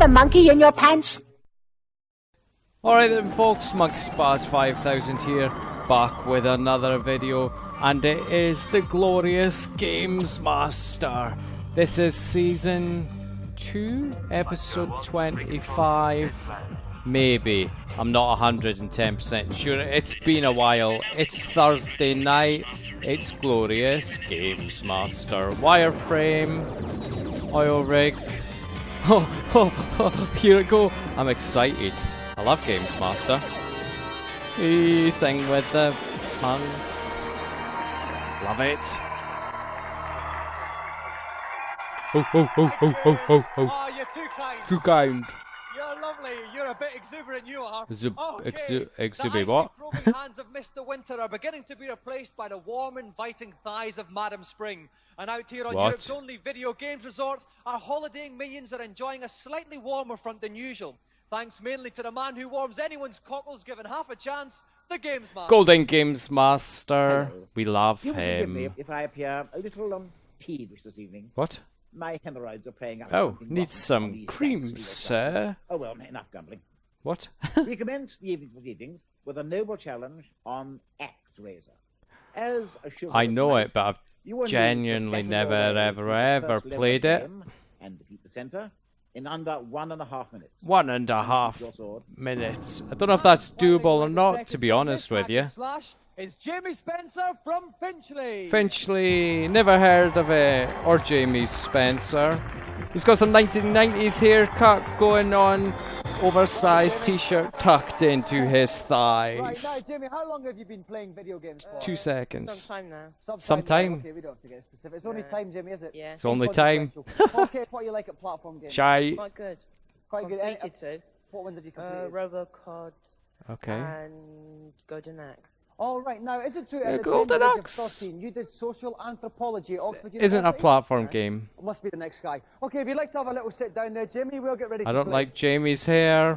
a monkey in your pants? Alright then folks, MonkeySpaz5000 here, back with another video, and it is the glorious GamesMaster. This is season 2, episode 25, maybe. I'm not 110% sure, it's been a while. It's Thursday night, it's glorious GamesMaster. Wireframe, oil rig, here it go. I'm excited. I love GamesMaster. He sing with the monks. Love it. Oh, you're too kind. Too kind. You're lovely. You're a bit exuberant, you are. Exhibit what? The icy, hands of Mr. Winter are beginning to be replaced by the warm, inviting thighs of Madam Spring. And out here on Europe's only video games resort, our holidaying minions are enjoying a slightly warmer front than usual. Thanks mainly to the man who warms anyone's cockles given half a chance, the GamesMaster. Golden GamesMaster. Hello. We love You forgive him. me if I appear a little peevish this evening. What? My hemorrhoids are playing up. Oh, something need rotten some on these cream, decks, sir. Oh well, enough grumbling. What? We commence the evening proceedings with a noble challenge on ActRaiser. As a I know it, but I've you genuinely never, ever played it. And defeat the center in under 1.5 minutes. 1.5 minutes. I don't know if that's doable or not, to be honest with you. It's Jamie Spencer from Finchley. Finchley, never heard of it. Or Jamie Spencer. He's got some 1990s haircut going on. Oversized t-shirt tucked into his thighs. Right, now, Jamie, how long have you been playing video games for? 2 seconds. Some time now. Sometime. Okay, we don't have to get specific. It's only time, Jamie, is it? Yeah. It's only time. Okay, what do you like at platform games? Shy. Quite good. Quite good. Completed two. What ones have you completed? Robocod Okay. and Golden Axe. All right, now, is it true at the Golden tender age of Axe. 13, you did social anthropology at Oxford Isn't a University? platform game. Must be the next guy. Okay, if you'd like to have a little sit down there, Jamie, we'll get ready to I don't play. like Jamie's hair.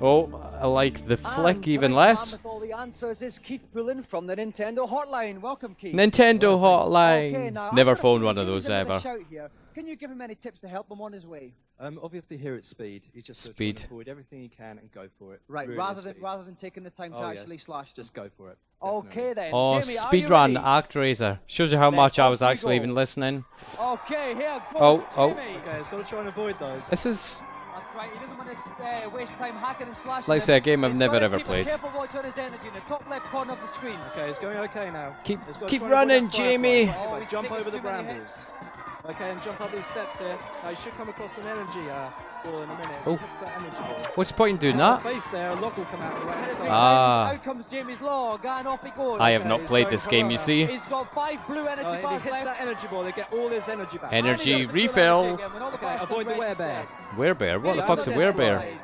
Oh, I like the flick And even tonight's less. man with all the answers is Keith Pullen from the Nintendo Hotline. Welcome, Keith. Nintendo Okay, Hotline. now, Never I'm gonna phoned put one of James those in with a ever. shout here. Can you give him any tips to help him on his way? Obviously here it's speed. He's just sort of Speed. trying to avoid everything he can and go for it. Right, Really rather speed. than taking the time to Oh, yes. actually slash them. Just go for it. Okay then. Oh, Jamie, are you speedrun, ready? ActRaiser. Shows you how Then much I off was you actually go. even listening. Okay, here goes Oh. Jamie. Okay, it's got to try and avoid those. This is, That's right, he doesn't want to waste time hacking and slashing. like I say, a game I've He's never gotta ever keep played. A careful watch on his energy in the top left corner of the screen. Okay, it's going okay now. Keep It's gotta keep try and avoid running, that firefly. Jamie. Oh, Anyway, he's jump taking over the too many brambles. hits. Okay, and jump up these steps here. Now you should come across an energy ball in a minute. Oh. Hits that energy ball. What's the point in doing At that? the base there, a lock will come out the right hand side. Ah. Out comes Jamie's log, and off he goes. I have not he's played going this for game, it you now. see. He's got 5 blue energy If he bars hits left. that energy ball, they get all his energy back. Energy And he's got the blue refill. energy again, when all the Okay, bars avoid come the red, werebear. he's Werebear? What the Yeah, fuck's a look at this werebear? slide.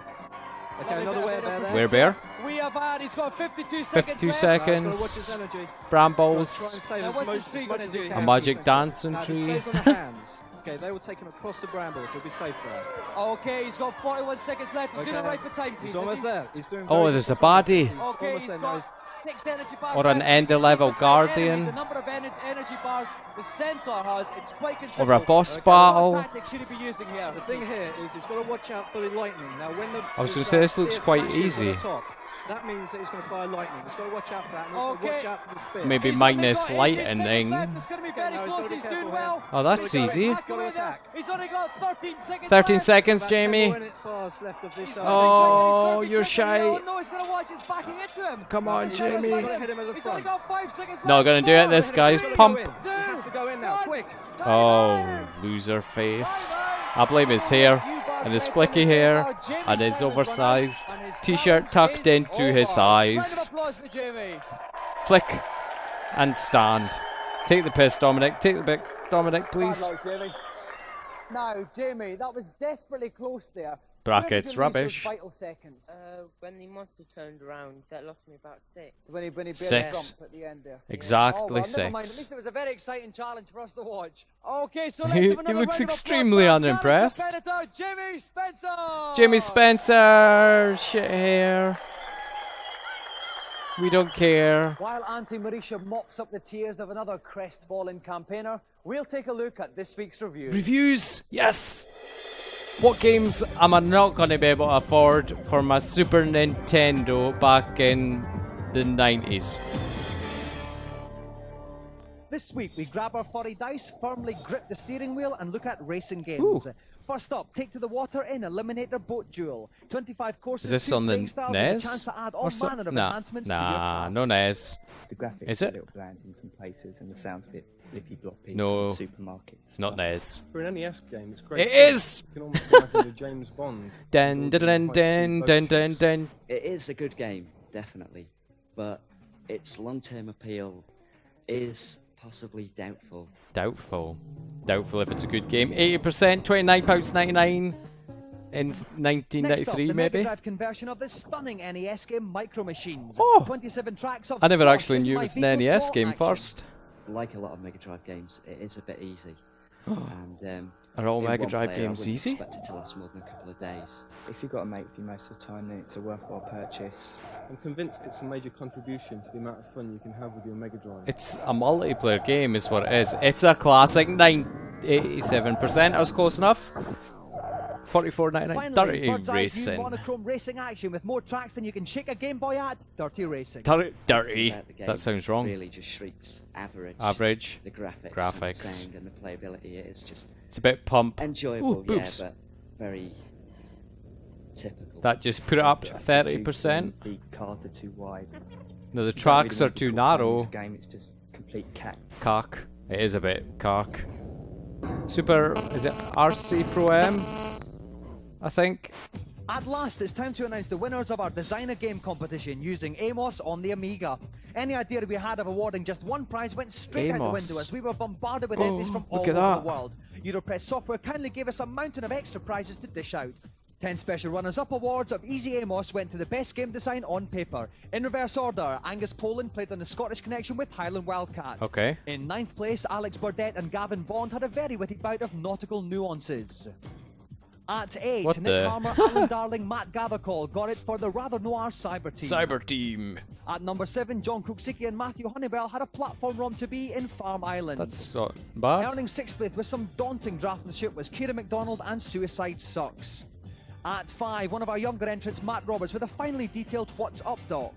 Okay, another werebear there. Werebear? We have had, he's got 52 seconds 52 left. seconds. Watch his energy. Try and Brambles. save Now, as what's much, this tree as much gonna as you do? can. A magic Now, dancing just tree. stays on the hands. Okay, they will take him across the brambles. He'll be safe there. Okay, he's got 41 seconds left. He's doing it right for time, He's Keith, almost is he? there. He's doing Oh, very there's good a control. baddie. He's Okay, almost he's there now. got 6 energy bars Or an left. end-level 50% guardian. enemy. The number of energy bars the centaur has, it's quite considerable. Or a boss What battle. tactic should he be using here? The thing here is he's got to watch out for the lightning. Now, when the I was gonna say, this looks spear quite flashes on easy. the top, that means that he's going to fire lightning. He's got to watch out for that. And also Okay. watch out for the spear. Maybe He's only minus got 18 lightning. seconds left. It's going to be very now he's close. gotta be He's careful doing here. well. Oh, that's He's gotta easy. go Back to away there. attack. He's only got 13 seconds 13 left. seconds, About 10 Jamie. more bars left of this. Oh, you're shy. Oh no, he's going to watch. He's backing into him. Come on, He's gonna Jamie. fight He's gotta hit him at the He's only front. got 5 seconds left. Not gonna do it, this guy's He's gotta pump. go in. He has to go in now, quick. Oh, loser face. I blame his hair and his flicky hair and his oversized t-shirt tucked into his thighs. Round of applause for Jamie. Flick and stand. Take the piss, Dominic. Take the piss, Dominic, please. Bad luck, Jamie. Now, Jamie, that was desperately close there. Brackets Where did you lose rubbish. those vital seconds. When the monster turned around, that lost me about 6. When he barely 6. jumped at the end there. Exactly Oh, well, never mind. At 6. least it was a very exciting challenge for us to watch. Okay, so let's He have another looks round of applause extremely for our unimpressed. competitor, Jamie Spencer. Jamie Spencer, shit hair. We don't care. While Auntie Marisha mops up the tears of another crestfallen campaigner, we'll take a look at this week's review. Reviews, yes. What games am I not going to be able to afford for my Super Nintendo back in the 90s? This week, we grab our furry dice, firmly grip the steering wheel, and look at racing games. Ooh. First up, take to the water in Eliminator Boat Duel. 25 courses, Is this 2 on the playing styles, and a NES? chance to add Or all so- manner of Nah, enhancements to your car. no NES. The graphics Is are it? a little bland in some places, and the sounds a bit flippy floppy. No. in supermarkets. Not NES. For an NES game, it's great. It is! You can almost imagine the James Bond. Dun dun dun dun dun dun dun. It is a good game, definitely, but its long-term appeal is possibly doubtful. Doubtful. Doubtful if it's a good game. 80%, £29.99 in Next up, 1993 the Mega maybe. Drive conversion of this stunning NES game, Micro Machines. Oh! 27 tracks of I never fun, actually just knew it my was an Beatles NES small game action. first. Like a lot of Mega Drive games, it is a bit easy. And Are all in Mega one Drive player, I games wouldn't easy? expect it to last more than a couple of days. If you've got a mate with you most of the time, then it's a worthwhile purchase. I'm convinced it's a major contribution to the amount of fun you can have with your Mega Drive. It's a multiplayer game is what it is. It's a classic 87%. I was close enough. 44.99. Finally, Dirty Bird's Eye View Racing. monochrome racing action with more tracks than you can shake a Game Boy at. Dirty Racing. Dirty. About the game, That sounds wrong. Really just shrieks average. Average. The graphics, Graphics. And the sound and the playability, it is just It's a bit pump. enjoyable, Ooh, boobs. yeah, but very typical. That just put it up Tracks are too 30%. thin, the cars are too wide. No, the You don't tracks really are need too to put fun in narrow. This game, it's just complete cat. Cock. It is a bit cock. Super. Is it RC Pro M? I think. At last, it's time to announce the winners of our designer game competition using Amos on the Amiga. Any idea we had of awarding just one prize went straight out the Amos. window as we were bombarded with Oh, entries from all look at over that. the world. Europress Software kindly gave us a mountain of extra prizes to dish out. 10 special runners-up awards of Easy Amos went to the best game design on paper. In reverse order, Angus Poland played on the Scottish Connection with Highland Wildcat. Okay. In 9th place, Alex Burdett and Gavin Bond had a very witty bout of nautical nuances. At 8, What Nick the- Harmer, Alan Darling, Matt Gathercall got it for the rather noir Cyber Team. Cyber Team. At number 7, John Cooksicki and Matthew Honeybell had a platform ROM to be in Farm Island. That's not bad. Earning 6th place with some daunting draftsmanship was Kieran MacDonald and Suicide Sucks. At 5, one of our younger entrants, Matt Roberts, with a finely detailed What's Up Doc.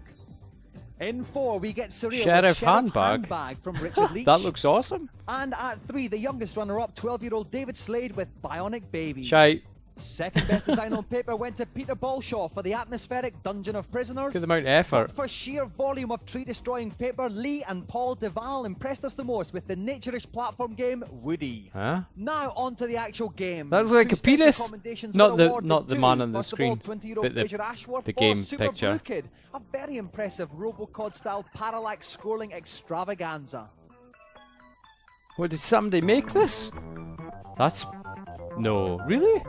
In 4, we get surreal Sheriff with Handbag. from Richard Leach. That looks awesome. And at 3, the youngest runner-up, 12-year-old David Slade with Bionic Baby. Shite. Second best design on paper went to Peter Balshaw for the atmospheric Dungeon of Prisoners. Good amount of effort. But for sheer volume of tree-destroying paper, Lee and Paul Deval impressed us the most with the nature-ish platform game Woody. Huh? Now on to the actual game. That looks like Two a special penis. commendations Not were the- awarded not the to, man on the first of all, screen, 20-year-old but the- Fraser Ashworth the for game Super picture. Blue Kid, a very impressive Robocod-style parallax scrolling extravaganza. What, did somebody make this? That's... No. Really?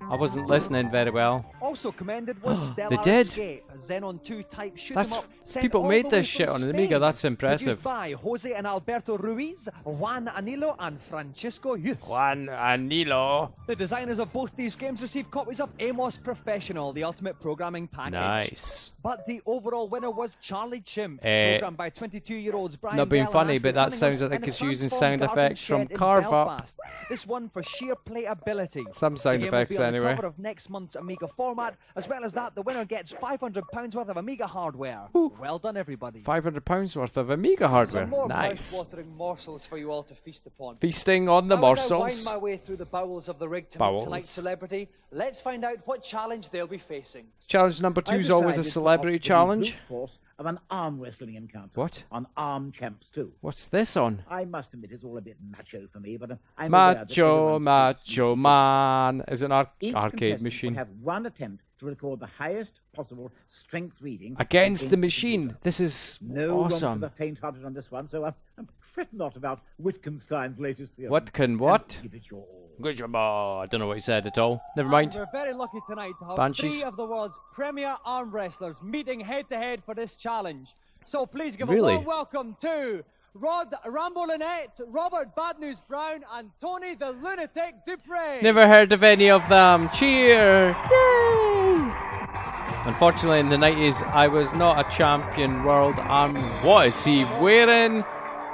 I wasn't listening very well. Also commended was Stellar did? Escape, a Xenon 2 type shoot 'em That's... up. sent People all made the way this shit from on the Amiga. Spain. That's impressive. Produced by Jose and Alberto Ruiz, Juan Anilo and Francisco Youth. Juan Anilo. The designers of both these games received copies of Amos Professional, the ultimate programming package. Nice. But the overall winner was Charlie Chimp, Eh, programmed by 22-year-olds Brian not being Bell and funny, Ashley but that Cunningham sounds like in a it's using transformed sound garden effects from shed in Carve Up. Belfast. This one for sheer playability. Some sound The game will effects be on anyway. The cover of next month's Amiga format. As well as that, the winner gets £500 worth of Amiga hardware. Ooh. Well done, everybody. £500 worth of Amiga hardware. Some more Nice. mouth-watering morsels for you all to feast upon. Feasting on the Now, as I morsels. wind my way through the bowels of the rig to Bowels. meet tonight's celebrity, let's find out what challenge they'll be facing. Challenge number 2 I is always a decided to celebrity opt for the challenge. brute force of an arm wrestling encounter. What? On Arm Champs 2. What's this on? I must admit it's all a bit macho for me, but I'm aware that Macho, everyone's macho man. Is it an Each arcade contestant machine? will have one attempt to record the highest possible strength reading Against the the machine. user. This is No room for awesome. the faint-hearted on this one, so I'm fret not about Wittgenstein's latest theorem. What can And what? Give it your all. Good job. Oh, I don't know what he said at all. Never mind. We're very lucky tonight to have Banshees. 3 of the world's premier arm wrestlers meeting head-to-head for this challenge. So please give Really? a warm welcome to Rod Rambo Lynette, Robert Bad News Brown, and Tony the Lunatic Dupre. Never heard of any of them. Cheer! Yay! Unfortunately, in the 90s, I was not a champion world arm. What is he wearing?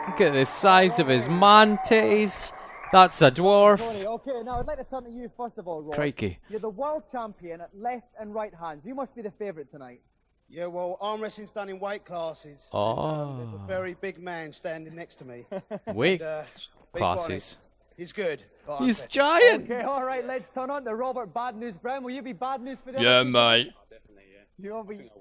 Look at the size of his man titties. That's a dwarf. Tony, okay, now I'd like to turn to you first of all, Rob. Crikey. You're the world champion at left and right hands. You must be the favourite tonight. Yeah, well, arm wrestling's done in weight classes. Oh. And, there's a very big man standing next to me. Weight And, be classes. honest, he's good. but I'm He's better. giant. Okay, all right, let's turn on to Robert Bad News Brown. Will you be bad news for the Yeah, other people? mate. You'll be...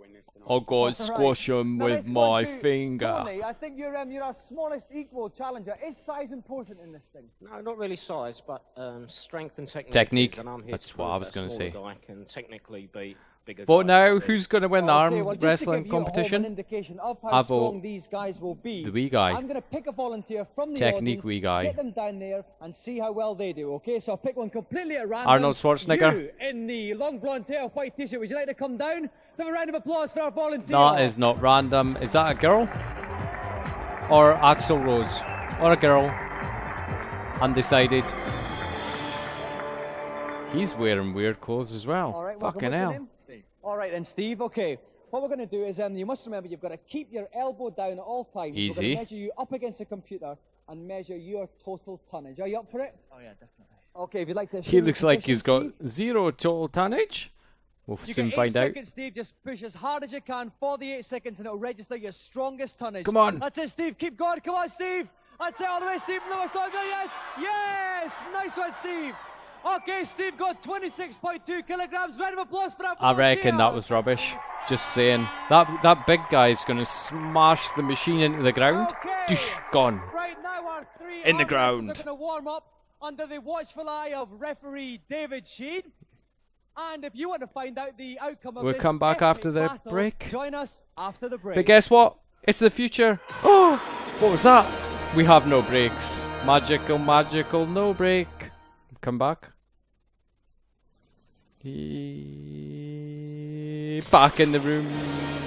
I'll go and squash him Now with let's go my to finger. Tony, I think you're our smallest equal challenger. Is size important in this thing? No, not really size, but strength and technique. Technique. is, and I'm here That's to what prove I was that gonna smaller say. guy can technically beat bigger Vote guys. now. Who's going to win the Okay, arm well, just to wrestling give you at home competition? an indication of how I strong vote these guys will be. the wee guy. I'm going to pick a volunteer from the Technique audience, wee guy. get them down there and see how well they do, okay? So I'll pick one completely at random. Arnold Schwarzenegger. You in the long blonde hair, white t-shirt, would you like to come down? Let's have a round of applause for our volunteer. That is not random. Is that a girl? Or Axl Rose? Or a girl? Undecided. He's wearing weird clothes as well. All right, Fucking what's your hell. name? Steve. All right, then, Steve. Okay. What we're going to do is, you must remember, you've got to keep your elbow down at all times. Easy. We're going to measure you up against the computer and measure your total tonnage. Are you up for it? Oh yeah, definitely. Okay, if you'd like to. He show me looks like position, he's got Steve. 0 total tonnage. We'll You soon get 8 find out. seconds, Steve. Just push as hard as you can for the 8 seconds, and it'll register your strongest tonnage. Come on. That's it, Steve. Keep going. Come on, Steve. That's it all the way, Steve. No, it's not good. Yes. Yes. Nice one, Steve. Okay, Steve got 26.2 kilograms. Round of applause for that. I reckon that volunteer. was rubbish. Just saying. That big guy's going to smash the machine into the ground. Okay. Doosh, gone. Right now, our 3 In the arm wrestlers ground. are going to warm up under the watchful eye of referee David Sheen. And if you want to find out the outcome of We'll this come back epic after the battle, break. join us after the break. But guess what? It's the future. Oh, what was that? We have no breaks. Magical, magical, no break. Come back. Back in the room.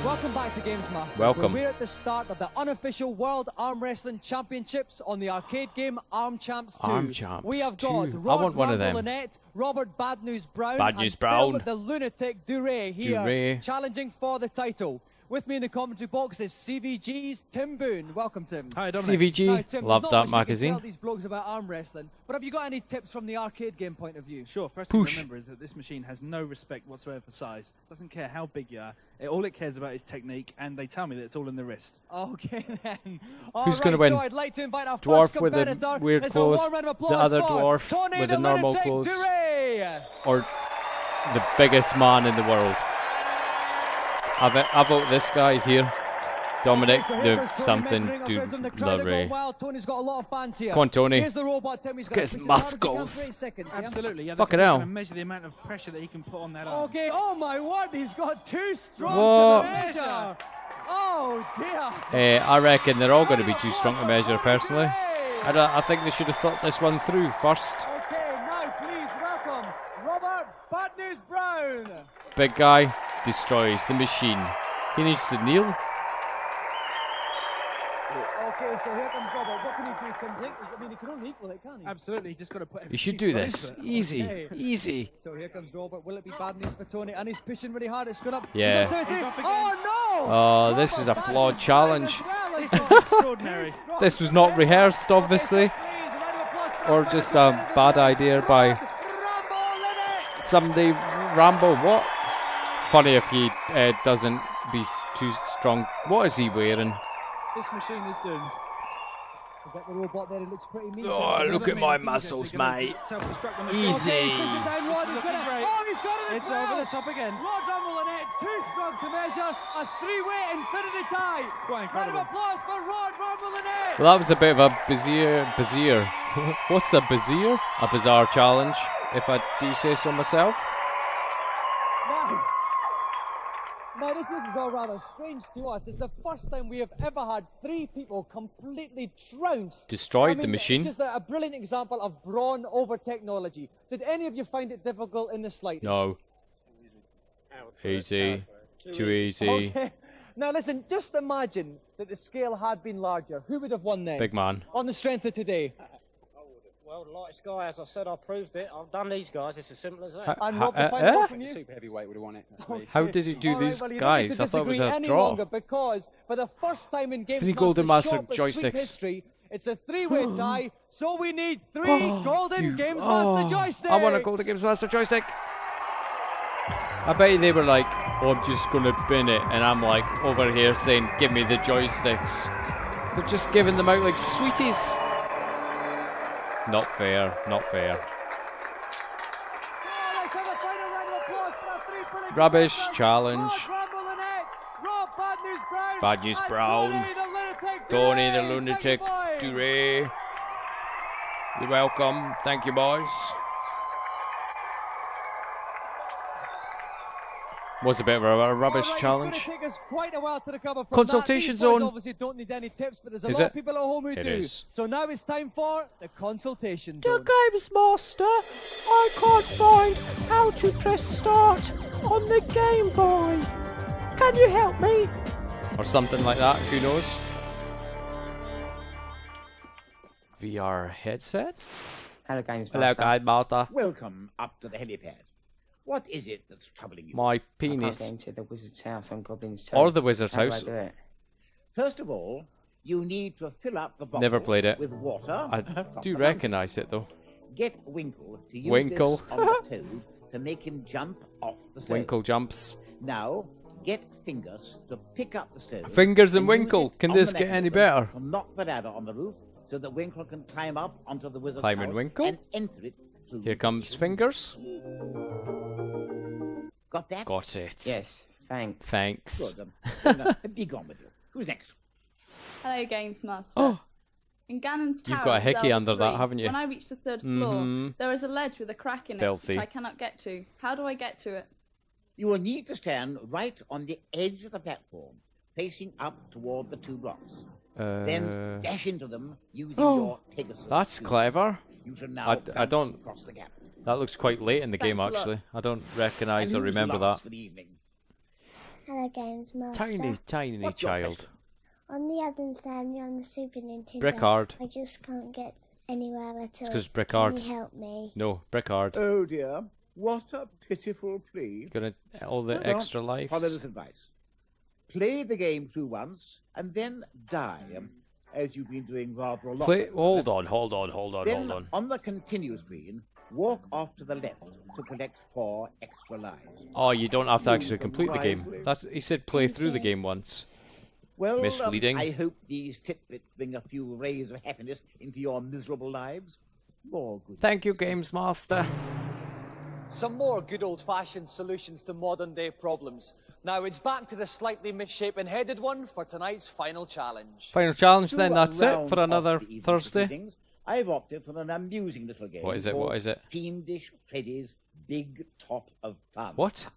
Welcome back to GamesMaster. Welcome. We're at the start of the unofficial World Arm Wrestling Championships on the arcade game Arm Champs 2. Arm Champs We have got 2. I Rod want one of them. Lynette, Robert Bad News Brown, Bad News and Brown. Phil the Lunatic Duray here Duray. challenging for the title. With me in the commentary box is CVG's Tim Boone. Welcome, Tim. Hi, Dominic. CVG. Now, Tim, Love there's not that much we can magazine. tell these blogs about arm wrestling, but have you got any tips from the arcade game point of view? Sure, first thing Push. to remember is that this machine has no respect whatsoever for size. Doesn't care how big you are. All it cares about is technique, and they tell me that it's all in the wrist. Okay then. Who's gonna win? So I'd like to invite our Dwarf first with the competitor. weird Let's clothes, have a warm round of the applause other for dwarf Tony with the the normal Lunatic clothes. Duray. Or the biggest man in the world. I vote this guy here. Dominic, So here do goes Tony something mentoring our to friends on the crowd are going Larry. wild. Tony's got a lot of fans here. Come on, Tony. Here's the robot, Tim. He's got Get to his push it as hard as he can muscles. for 8 seconds, yeah? Absolutely, yeah. Fucking They're hell. going to measure the amount of pressure that he can put on that arm. Okay, oh my word, he's got too strong What? to measure. Oh dear. I reckon they're all going to be too strong to measure, personally. I think they should have thought this one through first. Okay, now please welcome Robert Bad News Brown. Big guy destroys the machine. He needs to kneel. Okay, so here comes Robert. What can he do, Tim? I mean, he can only equal it, can't he? Absolutely, he's just got to put You should everything do into this. it. Easy. Okay. Easy. So here comes Robert. Will it be bad news for Tony? And he's pushing really hard. It's going up. Yeah. Is that He's 73? off again. Oh no! Oh, this is a Robert flawed Bad News challenge. Brown as This well. is extraordinary. This was not rehearsed, obviously. Or just a bad idea by somebody. Rambo, what? Funny if he doesn't be too strong. What is he wearing? This machine is doomed. We've got the robot there. It looks pretty mean. Oh, It look doesn't at my mean things actually muscles, gonna mate. self-destruct the machine. Easy. Okay, he's pushing down Rod. This He's is got it. looking great. Oh, he's got it as It's well. over the top again. Rod Rumble and it. Too strong to measure. A three-way infinity tie. Quite Round of incredible. applause for Rod Rumble and it. Well, that was a bit of a bizarre. What's a bizarre? A bizarre challenge, if I do say so myself. Now, this is all rather strange to us. It's the first time we have ever had 3 people completely trounced. Destroyed I mean, the machine. It's just a brilliant example of brawn over technology. Did any of you find it difficult in the slightest? No. Easy. Too easy. Okay. Now, listen, just imagine that the scale had been larger. Who would have won then? Big man. On the strength of today. Well, the lightest guy, as I said, I proved it. I've done these guys. It's as simple as that. And Rob, the final vote from you? Super heavyweight would have won it. That's me. How did he do All right, these well, you don't need guys? to I thought it was disagree a any draw. longer because for the first time in Three Golden GamesMaster's Master short but sweet joysticks. history, It's a three-way tie, so we need three golden GamesMaster joysticks. I want a golden GamesMaster joystick. I bet they were like, oh, I'm just going to bin it. And I'm like over here saying, give me the joysticks. They're just giving them out like sweeties. Not fair, not fair. Rubbish challenge. Bad News Brown. Tony the Lunatic. Duray. You're welcome. Thank you, boys. Was a bit of a rubbish challenge. It's going to take us quite a while to recover from Consultation that. These boys zone. obviously don't need any tips, but there's a Is lot it? of people at home who It do. is. So now it's time for the consultation zone. GamesMaster, I can't find how to press start on the Game Boy. Can you help me? Or something like that, who knows? VR headset? Hello, GamesMaster. Hello, GamesMaster. Welcome up to the helipad. What is it that's troubling you? My I can't penis. get into the wizard's house on Goblin's Toe. Or the wizard's How do house. I do it? First of all, you need to fill up the bottle Never played it. with water. I from do the recognise it though. fountain. Get Winkle to use Winkle. this on the toad to make him jump off the stone. Winkle jumps. Now, get Fingers to pick up the stone. Fingers and use Winkle. it Can on this the get any mechanism better? to knock the ladder on the roof so that Winkle can climb up onto the wizard's Climbing house Winkle. and enter it through Here the comes kitchen. Fingers. Got that? Got it. Yes, thanks. Thanks. Good. Now, be gone with you. Who's next? Hello, GamesMaster. Oh. In Ganon's Tower, You've got a in hickey Zelda under that, 3, haven't you? When I reach the third floor, Mhm. there is a ledge with a crack in Filthy. it, which I cannot get to. How do I get to it? You will need to stand right on the edge of the platform, facing up toward the two blocks. Then dash into them using your Pegasus. That's suit. clever. You should now I bounce don't. across the gap. That looks quite late in the game, Thanks a lot. actually. I don't recognise or And who's remember last that. for the evening? Hello, GamesMaster. Tiny, tiny What's your child. question? On the Adams Family on the Super Nintendo, Brickard. I just can't get anywhere at all. It's 'cause Brickard. Can you help me? No, Brickard. Oh dear, what a pitiful plea. Gonna all the Well, extra Follow lives. this advice. Play the game through once and then die, as you've been doing rather a lot. Play. of. Hold on. Then on the continue screen, walk off to the left to collect 4 extra lives. Oh, you don't have to actually Move them complete the game. wisely. That's he said. Play through the game once. Well, Misleading. I hope these tidbits bring a few rays of happiness into your miserable lives. More good. Thank you, GamesMaster. Some more good old-fashioned solutions to modern-day problems. Now it's back to the slightly misshapen headed one for tonight's final challenge. Final challenge. Then To that's it round for off another the evening's Thursday. proceedings, I've opted for an amusing little game. What is it? What called is it? Fiendish Freddy's Big Top of Fun. What?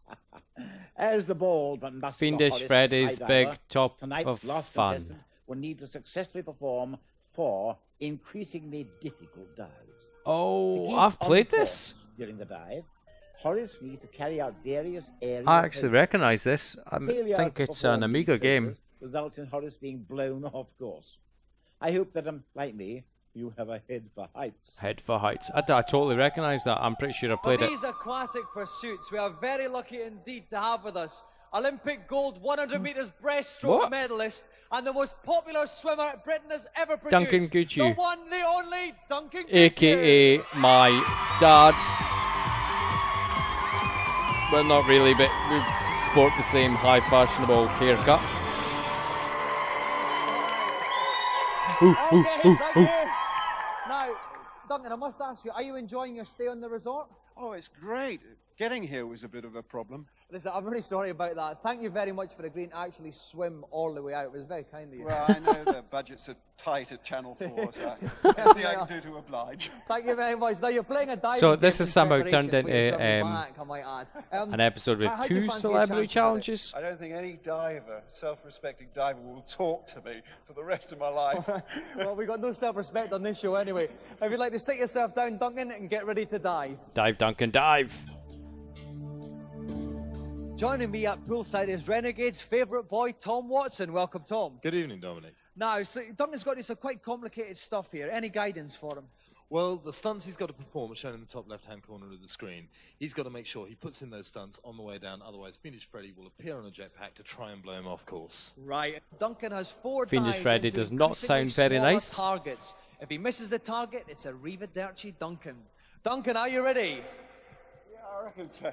As the bald but muscular Fiendish Horace Freddy's Skydiver, Big Top tonight's of last Fun. contestant will need to successfully perform 4 increasingly difficult dives. To Oh, keep I've on played course this. During the dive, Horace needs to carry out various areas. I actually recognise this. I Failure think to it's an perform Amiga these game. phases results in Horace being blown off course. I hope that, like me, you have a head for heights. Head for Heights. I totally recognise that. I'm pretty sure I For played it. these aquatic pursuits, we are very lucky indeed to have with us Olympic gold 100 metres breaststroke What? medalist and the most popular swimmer Britain has ever produced. Duncan Goodhue. The one, the only Duncan Goodhue. AKA my dad. Well, not really, but we sport the same high fashionable haircut. Now, Duncan, I must ask you, are you enjoying your stay on the resort? Oh, it's great. Getting here was a bit of a problem. Listen, I'm really sorry about that. Thank you very much for agreeing to actually swim all the way out. It was very kind of you. Well, I know the budgets are tight at Channel 4, so anything I can do to oblige. Thank you very much. Now you're playing a diving So this game has in somehow preparation turned for your into journey back, I might add. an episode with how do you 2 fancy your celebrity chances of it? challenges. I don't think any diver, self-respecting diver, will talk to me for the rest of my life. Well, we've got no self-respect on this show anyway. If you'd like to sit yourself down, Duncan, and get ready to dive. Dive, Duncan, dive. Joining me at poolside is Renegade's favourite boy, Tom Watson. Welcome, Tom. Good evening, Dominic. Now, so Duncan's got some quite complicated stuff here. Any guidance for him? Well, the stunts he's got to perform are shown in the top left-hand corner of the screen. He's got to make sure he puts in those stunts on the way down, otherwise Fiendish Freddy will appear on a jetpack to try and blow him off course. Right. Duncan has 4 Fiendish dives Freddy into does not increasingly sound very smaller nice. targets. If he misses the target, it's a Arrivederci Duncan. Duncan, are you ready? Yeah, I reckon so.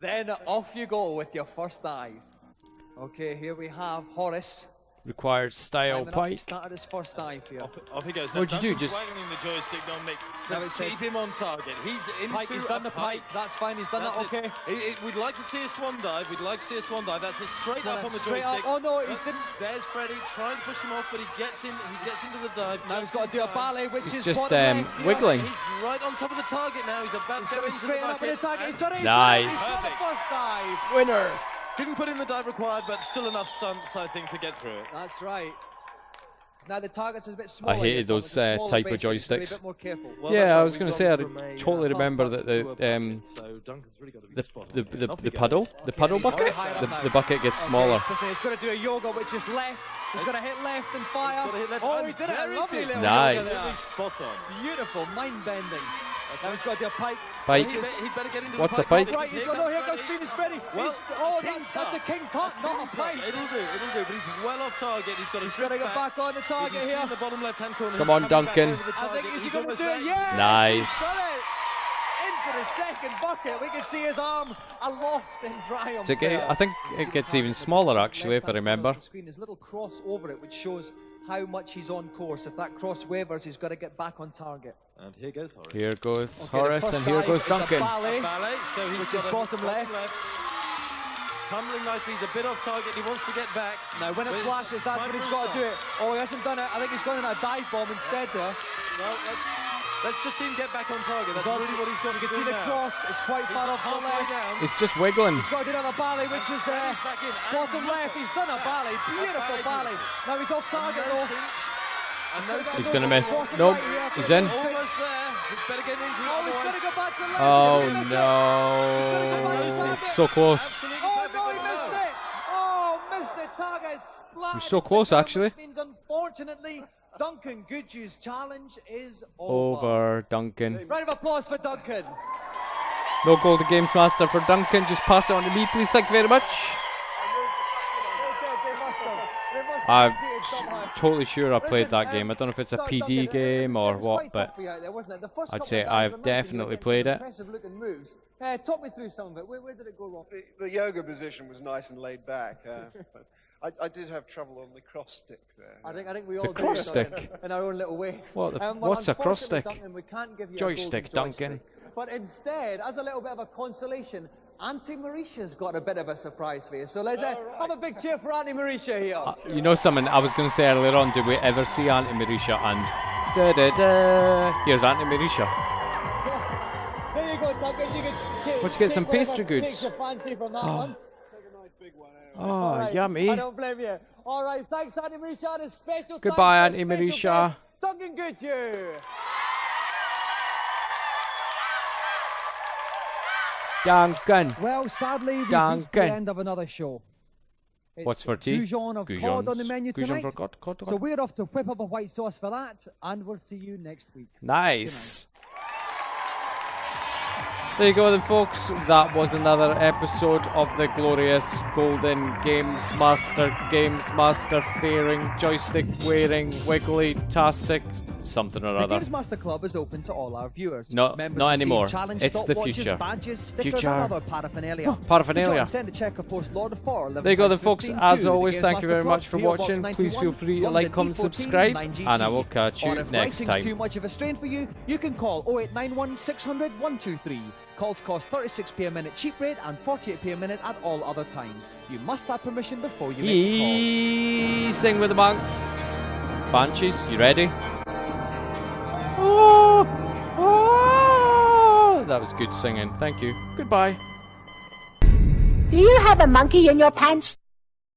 Then off you go with your first dive. Okay, here we have Horace. Required style Climbing up, he pike. started his first dive here. Off he goes. What'd you do? Duncan's Just waggling the joystick, Dominic, Now to it says keep him on target. He's into Pike, he's done the pike. That's fine, he's done That's that okay. We'd like to see a swan dive. We'd like to see a swan dive. That's a straight up on the Straight joystick. up. Oh no, he But didn't. There's Freddy trying to push him off, but he gets in. He gets into the dive. Now he's got to do a ballet, which He's is just bottom left here. wiggling. He's right on top of the target now. He's about to go Going into straight the up with the target. He's done it. Nice. He's done the first dive. Winner. Didn't put in the dive required, but still enough stunts, I think, to get through it. That's right. Now the target's a bit smaller. I hated those type of Be a joysticks. bit more careful. Well, Yeah, I right, was we've going to gone say from a totally half remember bucket that to a bucket, so Duncan's really got to be spot on here. Off he puddle, goes. the puddle he's very bucket, high up now. the bucket gets smaller. He's going to do a yoga, which is left. He's going to hit left and fire. He's gotta hit left. Oh, And he did it. there A lovely is. little Nice. yoga there. Spot on. Beautiful, mind-bending. Now he's got to do a pike. Pike. He'd better get into What's the a pike? Right, he's got, no, here comes Fiendish Freddy. Well, Oh, a king that's a king tut, not a pike. It'll do, but he's well off target. He's got to He's going to get back on the target you can see here. in the bottom left-hand corner. Come he's on, coming back Duncan. over the I target. think he's He's going to almost do it. there. Yes! Nice. He's done it. Into the second bucket. We can see his arm aloft in triumph. I think it gets even smaller actually, if I remember. The screen, there's a little cross over it, which shows how much he's on course. If that cross wavers, he's got to get back on target. And here goes Horace. Here goes Okay, Horace, the first and here dive goes is a Duncan. ballet, So he's which got is a bottom left. He's tumbling nicely. He's a bit off target. He wants to get back. Now, when it But it's flashes, that's time when he's for a got to do it. Oh, he hasn't done it. I think he's gone in a dive bomb instead there. Well, let's just see him get back on target. That's really what he's got to You do can see the now. cross. It's quite far off the Halfway left. down. It's just wiggling. He's got to do another ballet, which is back in. And bottom look left. He's done a ballet. Beautiful ballet. Now he's off target though. He's going to miss. Nope, he's in. Almost there. He'd better get into it. Oh, he's going to go back to left. Oh He's gonna miss it. no! So close. Oh no, he missed it! Oh, missed it. Target splattered. He's so close, actually. Which means, unfortunately, Duncan Goodhue's challenge is Over Duncan. Round of applause for Duncan. No goal to GamesMaster for Duncan. Just pass it on to me, please. Thank you very much. I'm totally sure I played that game. I don't know if it's a PD game or what, but I'd say I've definitely played it. Talk me through some of it. Where did it go wrong? The yoga position was nice and laid back. But I did have trouble on the cross stick there. I think we all The do cross it stick? in our own little ways. What's a cross stick? Duncan, we can't give you Joystick, a golden joystick. Duncan. But instead, as a little bit of a consolation, Auntie Marisha's got a bit of a surprise for you. So let's have a big cheer for Auntie Marisha here. You know something I was going to say earlier on, did we ever see Auntie Marisha? And da-da-da, here's Auntie Marisha. There you go, Duncan. You can Let's get some pastry goods. Takes your fancy from that one. Oh, Right, yummy. I don't blame you. All right, thanks, Auntie Marisha. And a special Goodbye, thanks to Auntie our special Marisha. guest, Duncan Goodhue. Duncan. Well, sadly, we've reached the Duncan. end of another show. What's for tea? Goujon of cod on the menu Goujon tonight. for cod. So we're off to whip up a white sauce for that, and we'll see you next week. Nice. There you go then, folks. That was another episode of the glorious golden GamesMaster fairing, joystick wearing, wiggly-tastic something or The other. GamesMaster Club is open to all our viewers. No, Members not receive anymore. challenge It's the stopwatches, future. badges, stickers, Future. and other paraphernalia. Oh, paraphernalia. To join, send a check or post Lord 4. There you go then, folks. As always, thank you very much for PO Box watching. Please feel 91, free to London like, comment, E14 subscribe, 9GG. and I will catch you Or if next writing's too time. much of a strain for you, you can call 0891 600 123. Calls cost 36p a minute cheap rate and 48p a minute at all other times. You must have permission before you make the call. Sing with the monks. Banshees, you ready? Oh, oh, that was good singing. Thank you. Goodbye. Do you have a monkey in your pants?